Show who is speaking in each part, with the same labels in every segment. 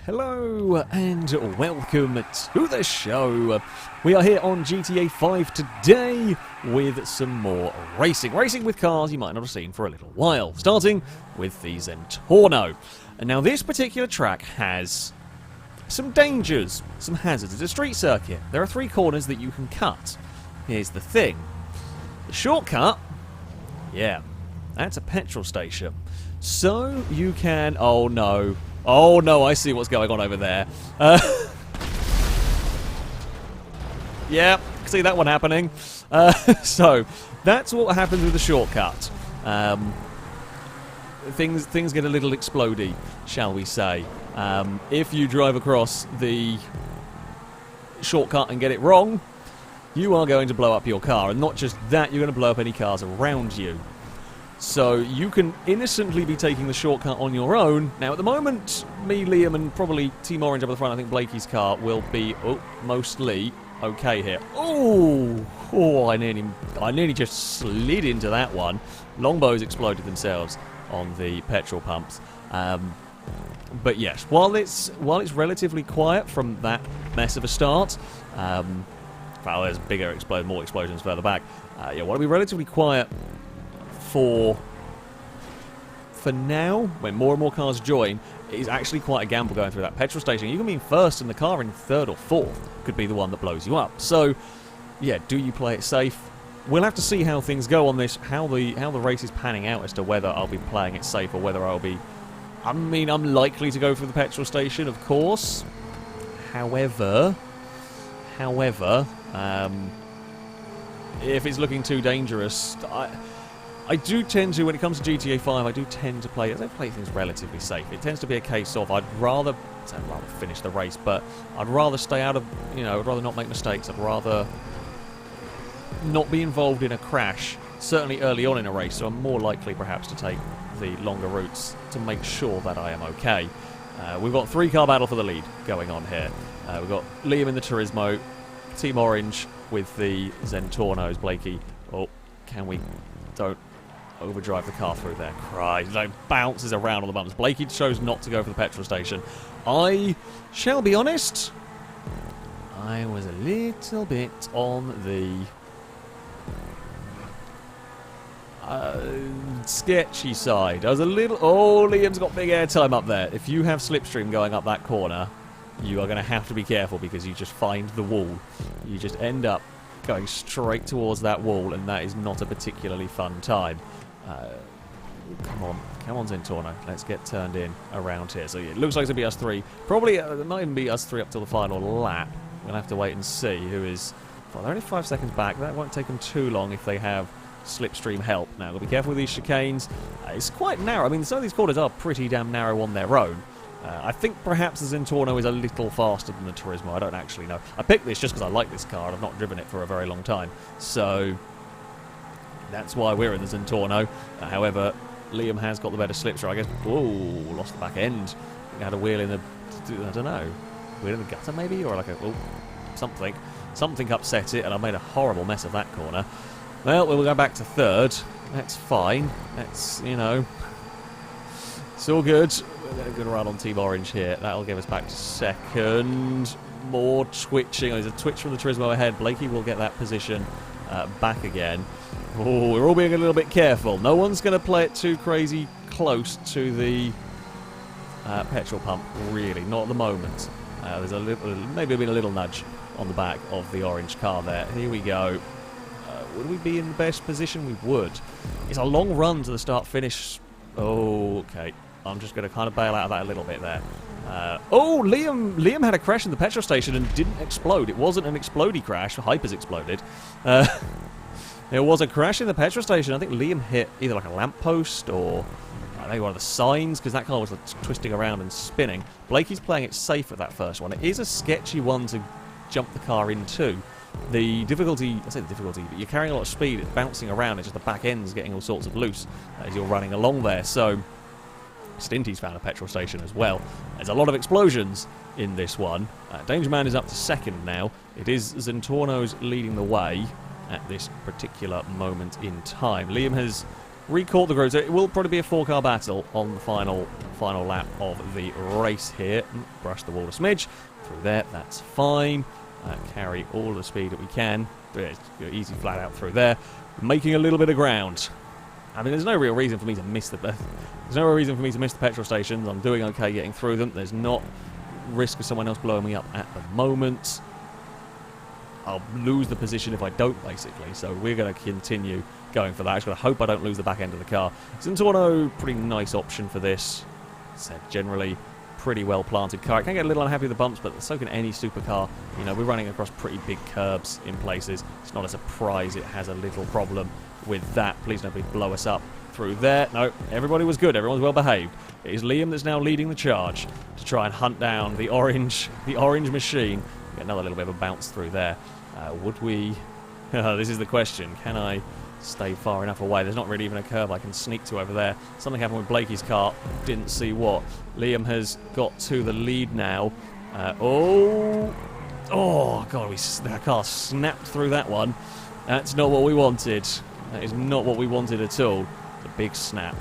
Speaker 1: Hello and welcome to the show. We are here on GTA 5 today with some more racing. Racing with cars you might not have seen for a little while. Starting with the Zentorno. And now this particular track has some dangers, some hazards. It's a street circuit. There are 3 corners that you can cut. Here's the thing. The shortcut, yeah, that's a petrol station. So you can... Oh no, I see what's going on over there. Yeah, see that one happening. So that's what happens with the shortcut. Things get a little explodey, shall we say. If you drive across the shortcut and get it wrong, you are going to blow up your car. And not just that, you're going to blow up any cars around you. So you can innocently be taking the shortcut on your own. Now at the moment, me, Liam and probably Team Orange up at the front, I think Blakey's car will be mostly okay here. Oh, I nearly just slid into that one. Longbows exploded themselves on the petrol pumps. But yes, while it's relatively quiet from that mess of a start, well, there's more explosions further back. Yeah, while it'll be relatively quiet for now, when more and more cars join, it is actually quite a gamble going through that petrol station. You can be in first and the car in third or fourth could be the one that blows you up. So, yeah, do you play it safe? We'll have to see how things go on this, how the race is panning out as to whether I'll be playing it safe or whether I'll be... I mean, I'm likely to go for the petrol station, of course. However, if it's looking too dangerous, I do tend to, when it comes to GTA 5, I don't play things relatively safe. It tends to be a case of I'd rather finish the race, but I'd rather stay out of, I'd rather not make mistakes. I'd rather not be involved in a crash, certainly early on in a race, so I'm more likely perhaps to take the longer routes to make sure that I am okay. We've got 3-car battle for the lead going on here. We've got Liam in the Turismo, Team Orange with the Zentornos. Blakey, don't overdrive the car through there. Christ, it bounces around on the bumps. Blakey chose not to go for the petrol station. I shall be honest, I was a little bit on the sketchy side. I was a little... Oh, Liam's got big airtime up there. If you have slipstream going up that corner, you are going to have to be careful because you just find the wall. You just end up going straight towards that wall, and that is not a particularly fun time. Come on, Zentorno. Let's get turned in around here. So yeah, it looks like it'll be us 3. Probably it might even be us 3 up till the final lap. We'll have to wait and see who is... Well, they're only 5 seconds back. That won't take them too long if they have slipstream help. Now, we'll be careful with these chicanes. It's quite narrow. I mean, some of these corners are pretty damn narrow on their own. I think perhaps the Zentorno is a little faster than the Turismo. I don't actually know. I picked this just because I like this car and I've not driven it for a very long time. So that's why we're in the Zentorno. However, Liam has got the better slipstream, I guess. Whoa, lost the back end. I had a wheel in the... I don't know. Wheel in the gutter maybe? Or like a... Oh, something. Something upset it and I made a horrible mess of that corner. Well, we'll go back to third. That's fine. That's, it's all good. We're going to run on Team Orange here. That'll give us back to second. More twitching. Oh, there's a twitch from the Turismo ahead. Blakey will get that position back again. Oh, we're all being a little bit careful. No one's going to play it too crazy close to the petrol pump, really. Not at the moment. There's maybe been a little nudge on the back of the orange car there. Here we go. Would we be in the best position? We would. It's a long run to the start-finish. Oh, okay. I'm just going to kind of bail out of that a little bit there. Liam had a crash in the petrol station and didn't explode. It wasn't an explodey crash. Hyper's exploded. There was a crash in the petrol station. I think Liam hit either like a lamppost or maybe one of the signs because that car was twisting around and spinning. Blakey's playing it safe at that first one. It is a sketchy one to jump the car into. The difficulty, I say the difficulty, but you're carrying a lot of speed, it's bouncing around, it's just the back end's getting all sorts of loose as you're running along there. So Stinty's found a petrol station as well. There's a lot of explosions in this one. Danger Man is up to second now. It is Zentorno's leading the way at this particular moment in time. Liam has recaught the group, so it will probably be a 4-car battle on the final final lap of the race here. Brush the wall a smidge. Through there, that's fine. Carry all the speed that we can. Easy flat out through there. Making a little bit of ground. I mean, there's no real reason for me to miss the petrol stations. I'm doing okay getting through them. There's not risk of someone else blowing me up at the moment. I'll lose the position if I don't, basically. So we're going to continue going for that. I just got to hope I don't lose the back end of the car. Since Auto, pretty nice option for this. Said generally pretty well planted car. I can get a little unhappy with the bumps, but so can any supercar. You know, we're running across pretty big curbs in places. It's not a surprise it has a little problem with that. Please nobody blow us up through there. No, everybody was good. Everyone's well behaved. It is Liam that's now leading the charge to try and hunt down the orange machine. Get another little bit of a bounce through there. Would we... this is the question. Can I stay far enough away? There's not really even a curve I can sneak to over there. Something happened with Blakey's car. Didn't see what. Liam has got to the lead now. Oh, God, our car snapped through that one. That's not what we wanted. That is not what we wanted at all. It's a big snap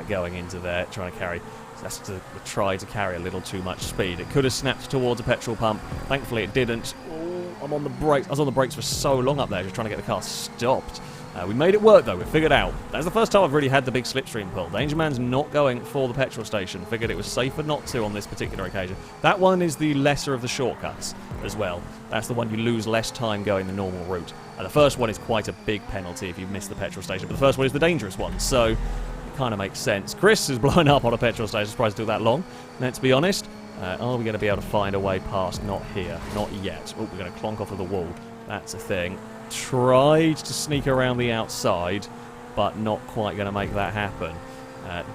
Speaker 1: going into there, trying to carry. That's to try to carry a little too much speed. It could have snapped towards a petrol pump. Thankfully, it didn't. I'm on the brakes. I was on the brakes for so long up there, just trying to get the car stopped. We made it work, though. We figured out. That's the first time I've really had the big slipstream pull. Danger Man's not going for the petrol station. Figured it was safer not to on this particular occasion. That one is the lesser of the shortcuts as well. That's the one you lose less time going the normal route. The first one is quite a big penalty if you miss the petrol station, but the first one is the dangerous one, so it kind of makes sense. Chris is blowing up on a petrol station. Surprised it took that long, let's be honest. Are we going to be able to find a way past? Not here. Not yet. Oh, we're going to clonk off of the wall. That's a thing. Tried to sneak around the outside, but not quite going to make that happen.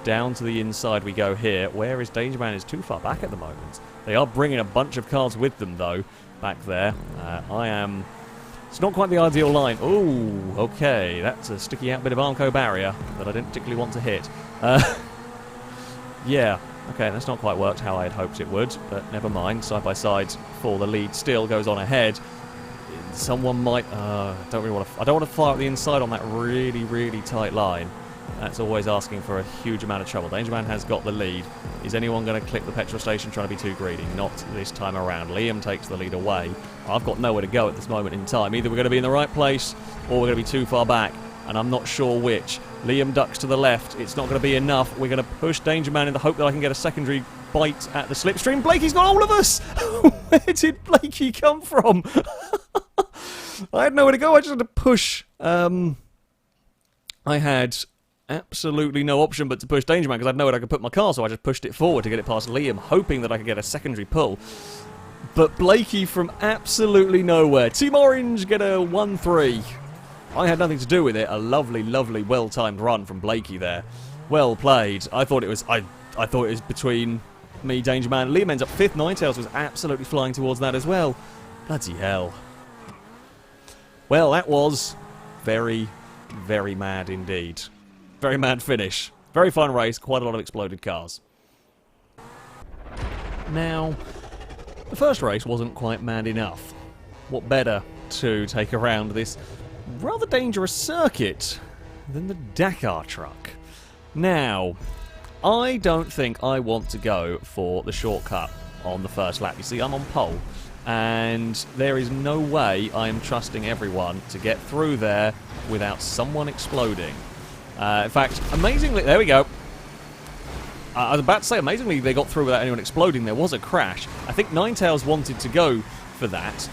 Speaker 1: Down to the inside we go here. Where is Danger Man? Is too far back at the moment. They are bringing a bunch of cars with them, though, back there. It's not quite the ideal line. Oh, okay. That's a sticky out bit of Armco barrier that I didn't particularly want to hit. Yeah. Okay, that's not quite worked how I had hoped it would, but never mind. Side by side for the lead still goes on ahead. Someone might... I don't want to fly up the inside on that really, really tight line. That's always asking for a huge amount of trouble. Danger Man has got the lead. Is anyone going to clip the petrol station trying to be too greedy? Not this time around. Liam takes the lead away. I've got nowhere to go at this moment in time. Either we're going to be in the right place or we're going to be too far back, and I'm not sure which. Liam ducks to the left. It's not going to be enough. We're going to push Danger Man in the hope that I can get a secondary bite at the slipstream. Blakey's got all of us! Where did Blakey come from? I had nowhere to go. I just had to push. I had absolutely no option but to push Danger Man because I had nowhere I could put my car, so I just pushed it forward to get it past Liam, hoping that I could get a secondary pull. But Blakey from absolutely nowhere. Team Orange get a 1-3. I had nothing to do with it. A lovely, lovely, well-timed run from Blakey there. Well played. I thought it was between me, Danger Man. Liam ends up 5th. Ninetales was absolutely flying towards that as well. Bloody hell. Well, that was very, very mad indeed. Very mad finish. Very fun race. Quite a lot of exploded cars. Now, the first race wasn't quite mad enough. What better to take around this rather dangerous circuit than the Dakar truck? Now, I don't think I want to go for the shortcut on the first lap. You see, I'm on pole, and there is no way I am trusting everyone to get through there without someone exploding. In fact, amazingly, there we go. I was about to say, amazingly, they got through without anyone exploding. There was a crash. I think Ninetales wanted to go for that,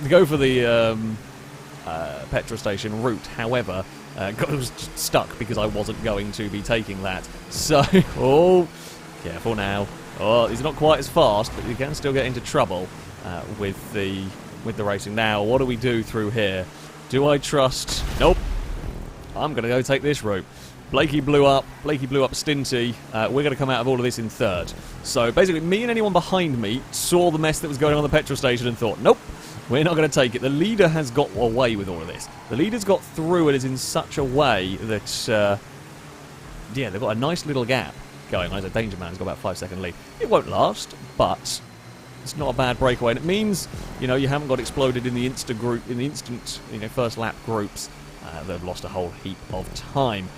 Speaker 1: go for the petrol station route. However, was stuck because I wasn't going to be taking that. So, oh, careful now. Oh, he's not quite as fast, but you can still get into trouble with the racing. Now, what do we do through here? Do I trust? Nope. I'm going to go take this route. Blakey blew up Stinty. We're going to come out of all of this in 3rd. So basically, me and anyone behind me saw the mess that was going on at the petrol station and thought, nope, we're not going to take it. The leader has got away with all of this. The leader's got through it is in such a way that, yeah, they've got a nice little gap going on. As a Danger Man's got about 5-second lead. It won't last, but it's not a bad breakaway. And it means, you know, you haven't got exploded in the instant, first lap groups. They've lost a whole heap of time.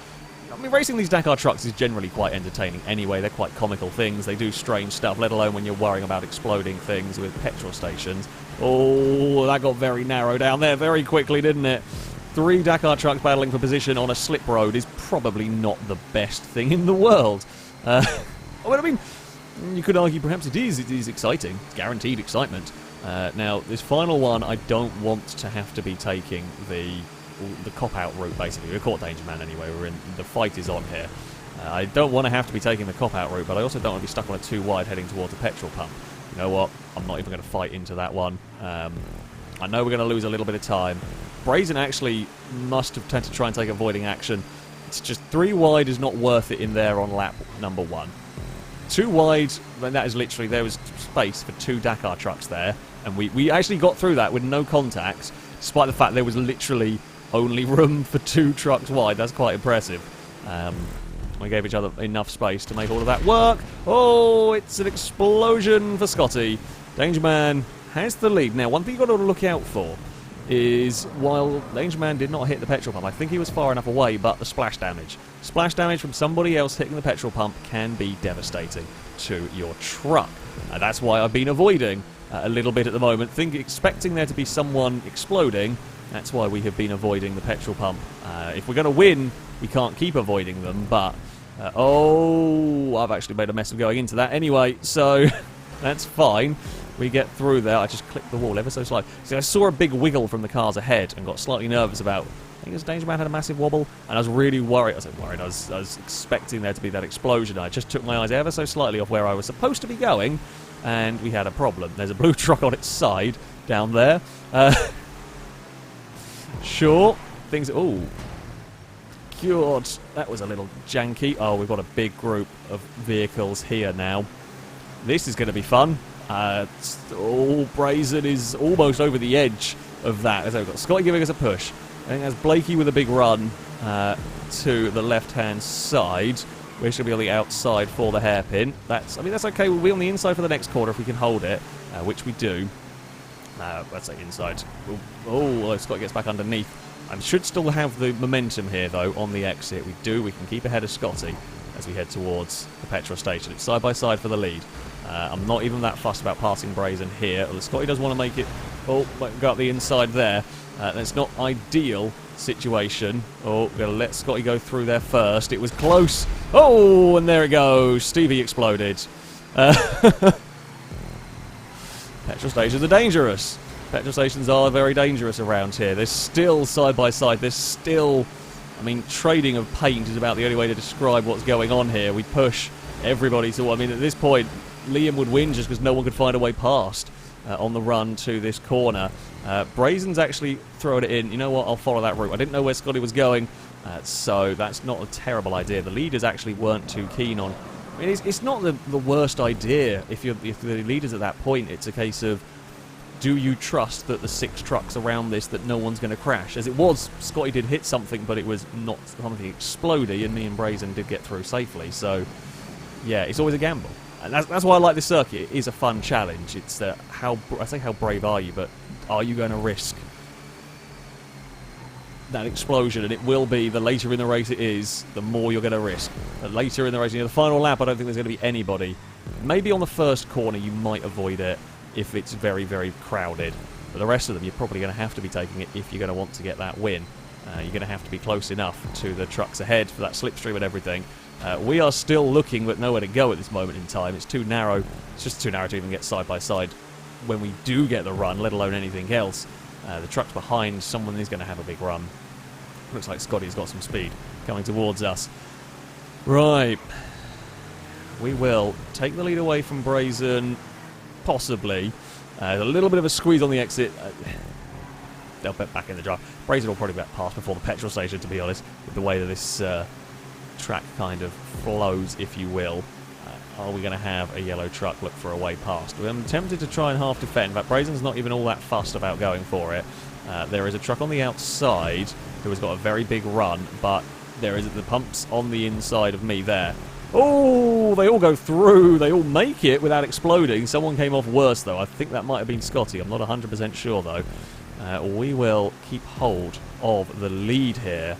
Speaker 1: I mean, racing these Dakar trucks is generally quite entertaining anyway. They're quite comical things. They do strange stuff, let alone when you're worrying about exploding things with petrol stations. Oh, that got very narrow down there very quickly, didn't it? 3 Dakar trucks battling for position on a slip road is probably not the best thing in the world. Well, I mean, you could argue perhaps it is. It is exciting. It's guaranteed excitement. Now, this final one, I don't want to have to be taking the cop-out route, basically. We're caught Danger Man anyway. The fight is on here. I don't want to have to be taking the cop-out route, but I also don't want to be stuck on a 2 wide heading towards a petrol pump. You know what? I'm not even going to fight into that one. I know we're going to lose a little bit of time. Brazen actually must have tended to try and take avoiding action. It's just 3 wide is not worth it in there on lap number 1. 2 wide, then that is literally, there was space for 2 Dakar trucks there, and we actually got through that with no contact, despite the fact there was literally only room for 2 trucks wide. That's quite impressive. We gave each other enough space to make all of that work. Oh, it's an explosion for Scotty. Danger Man has the lead. Now, one thing you've got to look out for is, while Danger Man did not hit the petrol pump, I think he was far enough away, but the splash damage. Splash damage from somebody else hitting the petrol pump can be devastating to your truck. That's why I've been avoiding a little bit at the moment, expecting there to be someone exploding. That's why we have been avoiding the petrol pump. If we're going to win, we can't keep avoiding them, but... oh, I've actually made a mess of going into that anyway, so that's fine. We get through there. I just clicked the wall ever so slightly. See, I saw a big wiggle from the cars ahead and got slightly nervous about... I think this Danger Man had a massive wobble, and I was really worried. I was expecting there to be that explosion. I just took my eyes ever so slightly off where I was supposed to be going, and we had a problem. There's a blue truck on its side down there. Sure. Things... oh. God, that was a little janky. Oh, we've got a big group of vehicles here now. This is going to be fun. Brazen is almost over the edge of that. So we've got Scotty giving us a push. I think that's Blakey with a big run to the left-hand side. We should be on the outside for the hairpin. That's okay. We'll be on the inside for the next corner if we can hold it, which we do. Let's say inside. Oh, Scotty gets back underneath. I should still have the momentum here, though, on the exit. We do. We can keep ahead of Scotty as we head towards the petrol station. It's side by side for the lead. I'm not even that fussed about passing Brazen here. Although Scotty does want to make it... oh, go up the inside there. That's not ideal situation. Oh, we're going to let Scotty go through there first. It was close. Oh, and there it goes. Stevie exploded. Petrol stations are dangerous. Petrol stations are very dangerous around here. They're still side by side. There's still... I mean, trading of paint is about the only way to describe what's going on here. We push everybody to... I mean, at this point, Liam would win just because no one could find a way past on the run to this corner. Brazen's actually throwing it in. You know what? I'll follow that route. I didn't know where Scotty was going, so that's not a terrible idea. The leaders actually weren't too keen on... I mean, it's not the worst idea if the leaders at that point. It's a case of... do you trust that the 6 trucks around this, that no one's going to crash? As it was, Scotty did hit something, but it was not something explodey, and me and Brazen did get through safely. So, yeah, it's always a gamble. And that's why I like this circuit. It is a fun challenge. It's how brave are you, but are you going to risk that explosion? And it will be, the later in the race it is, the more you're going to risk. The later in the race, the final lap, I don't think there's going to be anybody. Maybe on the first corner you might avoid it, if it's very, very crowded. But the rest of them, you're probably going to have to be taking it if you're going to want to get that win. You're going to have to be close enough to the trucks ahead for that slipstream and everything. We are still looking, but nowhere to go at this moment in time. It's too narrow. It's just too narrow to even get side by side when we do get the run, let alone anything else. The truck's behind. Someone is going to have a big run. Looks like Scotty's got some speed coming towards us. Right. We will take the lead away from Brazen... possibly. There's a little bit of a squeeze on the exit. They'll bet back in the drive. Brazen will probably get past before the petrol station, to be honest, with the way that this track kind of flows, if you will. Are we going to have a yellow truck look for a way past? I'm tempted to try and half defend, but Brazen's not even all that fussed about going for it. There is a truck on the outside who has got a very big run, but there is the pumps on the inside of me there. Oh, they all go through. They all make it without exploding. Someone came off worse, though. I think that might have been Scotty. I'm not 100% sure, though. We will keep hold of the lead here.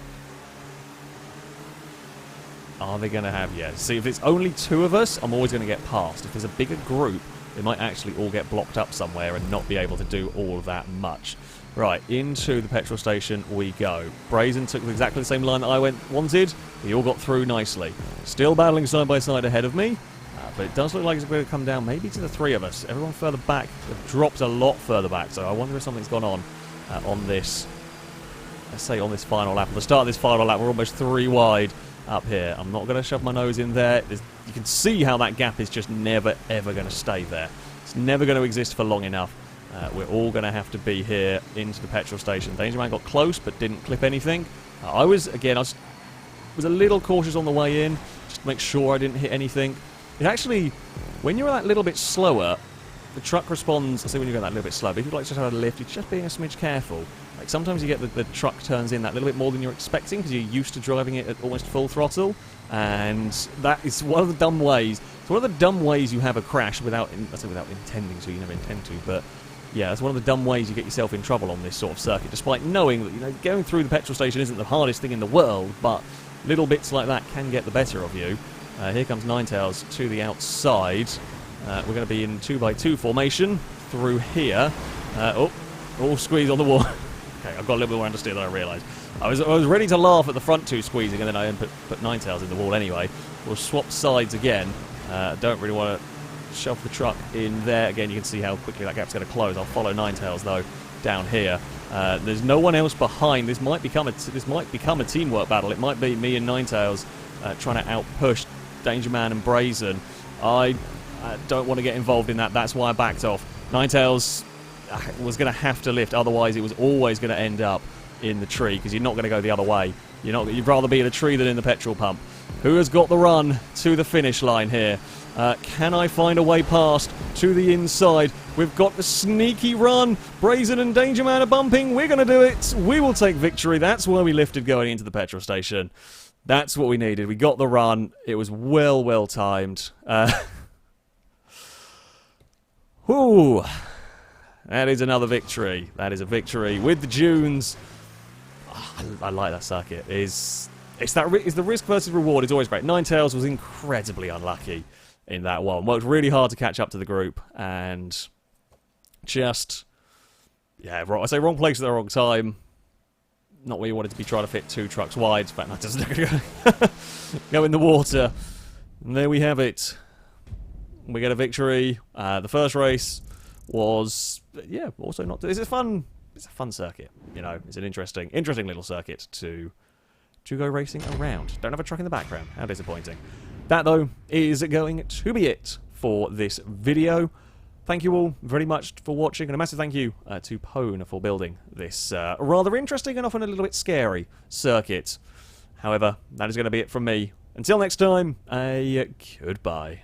Speaker 1: Are they going to have... Yeah, see, if it's only 2 of us, I'm always going to get past. If there's a bigger group, they might actually all get blocked up somewhere and not be able to do all of that much. Right, into the petrol station we go. Brazen took exactly the same line that I wanted. We all got through nicely. Still battling side by side ahead of me. But it does look like it's going to come down maybe to the 3 of us. Everyone further back dropped a lot further back. So I wonder if something's gone on this... Let's say on this final lap. At the start of this final lap, we're almost 3 wide up here. I'm not going to shove my nose in there. You can see how that gap is just never, ever going to stay there. It's never going to exist for long enough. We're all going to have to be here into the petrol station. Danger Man got close, but didn't clip anything. I was a little cautious on the way in, just to make sure I didn't hit anything. It actually, when you're that little bit slower, the truck responds. I say when you go that little bit slow, but if you'd like to have a lift, you're just being a smidge careful. Like sometimes you get the truck turns in that little bit more than you're expecting because you're used to driving it at almost full throttle, and that is one of the dumb ways. It's one of the dumb ways you have a crash without intending to. You never intend to, but yeah, that's one of the dumb ways you get yourself in trouble on this sort of circuit. Despite knowing that going through the petrol station isn't the hardest thing in the world, but little bits like that can get the better of you. Here comes Ninetales to the outside. We're going to be in 2x2 formation through here. All squeeze on the wall. Okay, I've got a little bit more understeer than I realised. I was ready to laugh at the front 2 squeezing, and then I put Ninetales in the wall anyway. We'll swap sides again. Don't really want to shove the truck in there. Again, you can see how quickly that gap's going to close. I'll follow Ninetales though down here. There's no one else behind. This might become a teamwork battle. It might be me and Ninetales trying to outpush Danger Man and Brazen. I don't want to get involved in that. That's why I backed off. Ninetales was going to have to lift, otherwise it was always going to end up in the tree, because you're not going to go the other way. You'd rather be in a tree than in the petrol pump. Who has got the run to the finish line here? Can I find a way past to the inside? We've got the sneaky run. Brazen and Danger Man are bumping. We're going to do it. We will take victory. That's why we lifted going into the petrol station. That's what we needed. We got the run. It was well timed. Whew. That is another victory. That is a victory with the dunes. Oh, I like that circuit. It's the risk versus reward is always great. Ninetales was incredibly unlucky in that one. Worked really hard to catch up to the group, and just I say wrong place at the wrong time. Not where you wanted to be trying to fit 2 trucks wide. In fact, that doesn't go in the water. And there we have it. We get a victory. The first race was also not. It's a fun circuit. It's an interesting little circuit to go racing around. Don't have a truck in the background. How disappointing. That though is going to be it for this video. Thank you all very much for watching, and a massive thank you to Pone for building this rather interesting and often a little bit scary circuit. However, that is going to be it from me. Until next time, goodbye.